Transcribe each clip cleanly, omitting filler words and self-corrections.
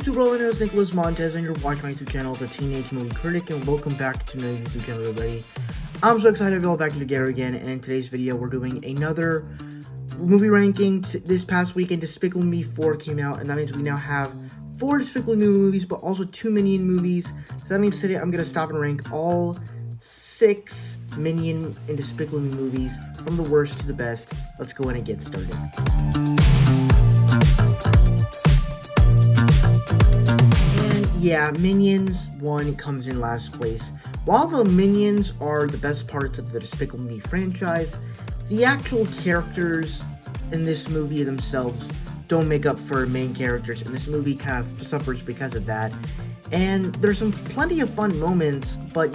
YouTube, all I know is Nicholas Montez, and you're watching my YouTube channel, The Teenage Movie Critic, and welcome back to my YouTube channel, everybody. I'm so excited to be all back together again, and in today's video, we're doing another movie ranking. This past weekend, Despicable Me 4 came out, and that means we now have 4 Despicable Me movies, but also 2 Minion movies. So that means today I'm going to stop and rank all 6 Minion and Despicable Me movies, from the worst to the best. Let's go in and get started. Yeah, Minions 1 comes in last place. While the Minions are the best parts of the Despicable Me franchise, the actual characters in this movie themselves don't make up for main characters, and this movie kind of suffers because of that. And there's some plenty of fun moments, but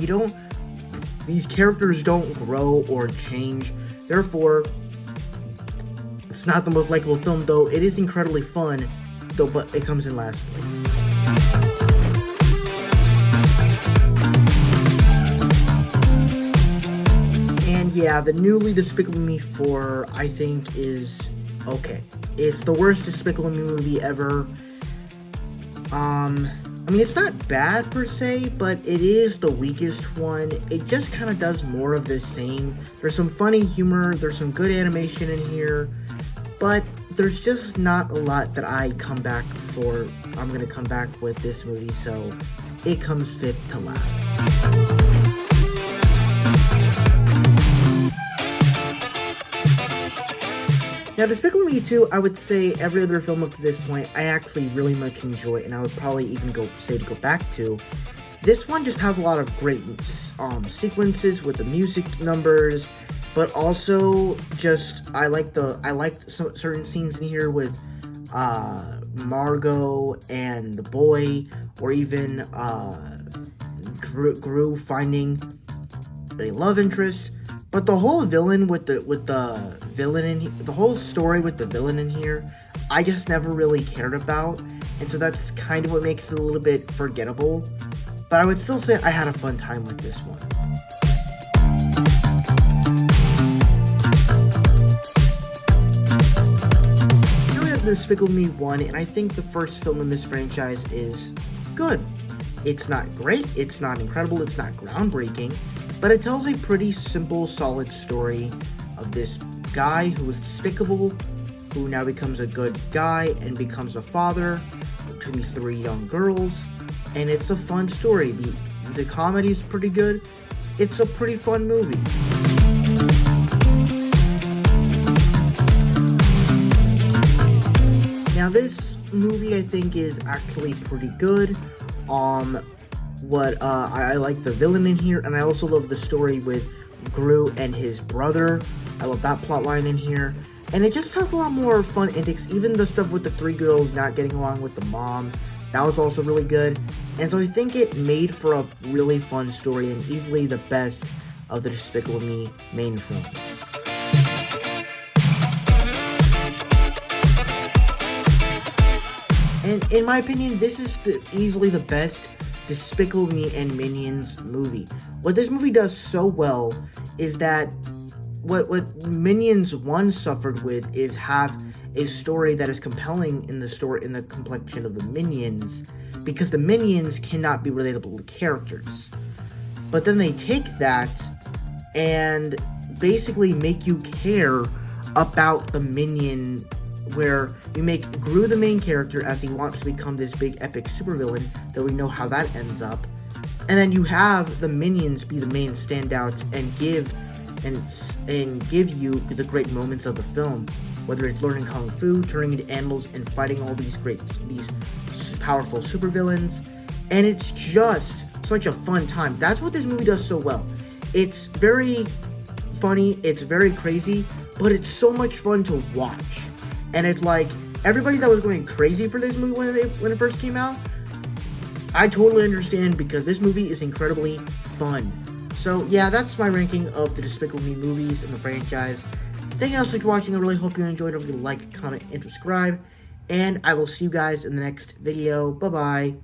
these characters don't grow or change. Therefore, it's not the most likable film, though it is incredibly fun, but it comes in last place. Yeah, the newly Despicable Me 4, I think, is okay. It's the worst Despicable Me movie ever. I mean, it's not bad per se, but it is the weakest one. It just kind of does more of the same. There's some funny humor, there's some good animation in here, but there's just not a lot that I come back for. I'm gonna come back with this movie, so it comes 5th to last. Now, Despicable Me 2, I would say every other film up to this point, I actually really much enjoy, and I would probably even go back to. This one just has a lot of great sequences with the music numbers, but also just I like some certain scenes in here with Margot and the boy, or even Gru finding a love interest. But the whole villain with the villain in here, the whole story with the villain in here, I just never really cared about, and so that's kind of what makes it a little bit forgettable. But I would still say I had a fun time with this one. Here we have Despicable Me 1, and I think the first film in this franchise is good. It's not great, it's not incredible, it's not groundbreaking, but it tells a pretty simple, solid story of this guy who is despicable, who now becomes a good guy and becomes a father to these 3 young girls, and it's a fun story. The comedy is pretty good. It's a pretty fun movie. Now, this movie I think is actually pretty good. I like the villain in here, and I also love the story with Gru and his brother. I love that plot line in here, and it just has a lot more fun antics. Even the stuff with the 3 girls not getting along with the mom, that was also really good. And so I think it made for a really fun story, and easily the best of the Despicable Me main films. And in my opinion, this is easily the best Despicable Me and Minions movie. What this movie does so well is that what Minions 1 suffered with is have a story that is compelling in the complexion of the Minions, because the Minions cannot be relatable to characters. But then they take that and basically make you care about the Minion, where you make Gru the main character as he wants to become this big epic supervillain, though we know how that ends up. And then you have the Minions be the main standouts and give you the great moments of the film, whether it's learning kung fu, turning into animals, and fighting all these powerful supervillains. And it's just such a fun time. That's what this movie does so well. It's very funny, it's very crazy, but it's so much fun to watch. And it's like, everybody that was going crazy for this movie when it first came out, I totally understand, because this movie is incredibly fun. So yeah, that's my ranking of the Despicable Me movies in the franchise. Thank you guys for watching. I really hope you enjoyed. Don't forget to like, comment, and subscribe. And I will see you guys in the next video. Bye-bye.